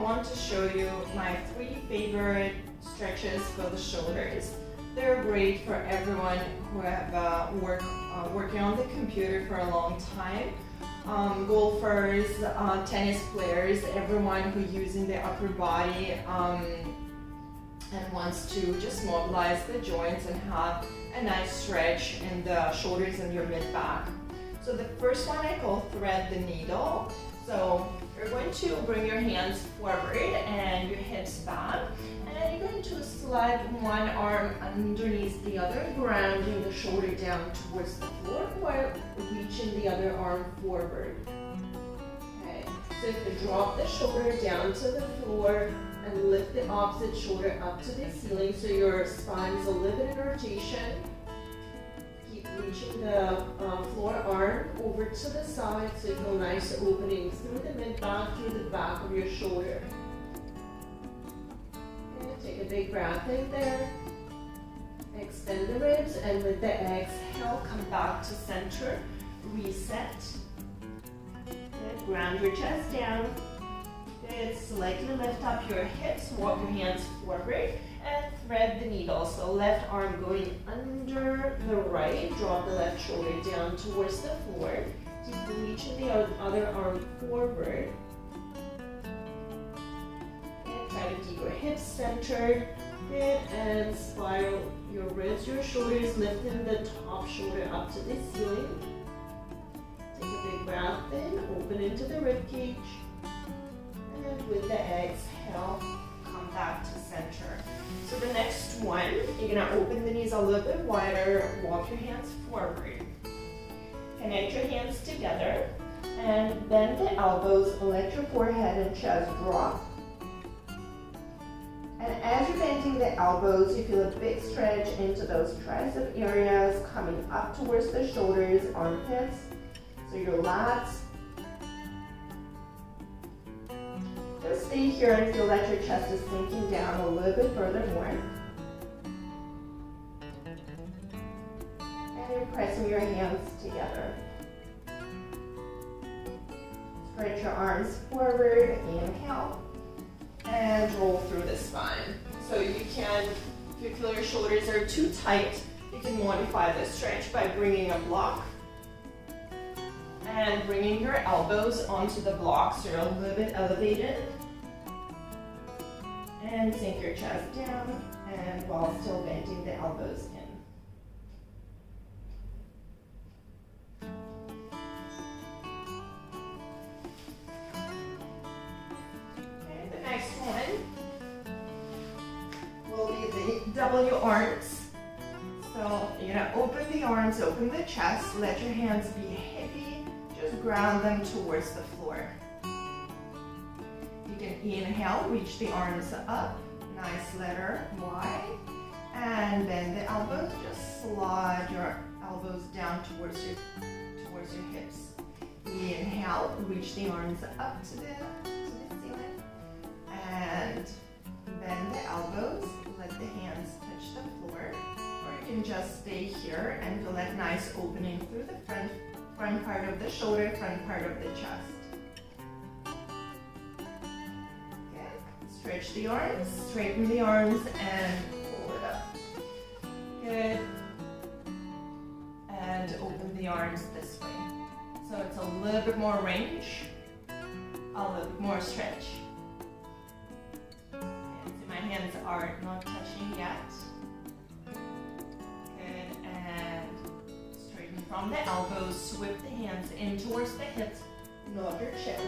want to show you my 3 favorite stretches for the shoulders. They're great for everyone who have working on the computer for a long time. Golfers, tennis players, everyone who's using the upper body and wants to just mobilize the joints and have a nice stretch in the shoulders and your mid-back. So the first one I call thread the needle. So you're going to bring your hands forward and your hips back, and you're going to slide one arm underneath the other, grounding the shoulder down towards the floor while reaching the other arm forward. Okay, so if you drop the shoulder down to the floor and lift the opposite shoulder up to the ceiling so your spine is a little bit in rotation. Keep reaching the floor arm over to the side so you feel nice opening through the mid-back, through the back of your shoulder. And take a big breath in there. Extend the ribs, and with the exhale, come back to center. Reset. Good. Ground your chest down. Good. Slightly lift up your hips, walk your hands forward, and thread the needle. So left arm going under the right, drop the left shoulder down towards the floor. Keep reaching the other arm forward. And try to keep your hips centered. Good. And spiral your ribs, your shoulders, lifting the top shoulder up to the ceiling. Take a big breath in, open into the rib cage. And with the exhale, come back to center. So the next one, you're gonna open the knees a little bit wider, walk your hands forward. Connect your hands together and bend the elbows, let your forehead and chest drop. And as you're bending the elbows, you feel a big stretch into those tricep areas, coming up towards the shoulders, armpits, so your lats. Just stay here and feel that your chest is sinking down a little bit further more. And you're pressing your hands together. Spread your arms forward, inhale, and roll through the spine. So you can, if you feel your shoulders are too tight, you can modify the stretch by bringing a block and bringing your elbows onto the block so you're a little bit elevated. And sink your chest down, and while still bending the elbows in. Okay, the next one will be the W arms. So you're gonna open the arms, open the chest, let your hands be heavy, just ground them towards the floor. You can inhale, reach the arms up, nice letter Y, and bend the elbows, just slide your elbows down towards your hips. Inhale, reach the arms up to the ceiling, and bend the elbows, let the hands touch the floor, or you can just stay here and feel that nice opening through the front part of the shoulder, front part of the chest. Stretch the arms, straighten the arms, and pull it up. Good. And open the arms this way. So it's a little bit more range, a little bit more stretch. And so my hands are not touching yet. Good. And straighten from the elbows, sweep the hands in towards the hips, nod your chin.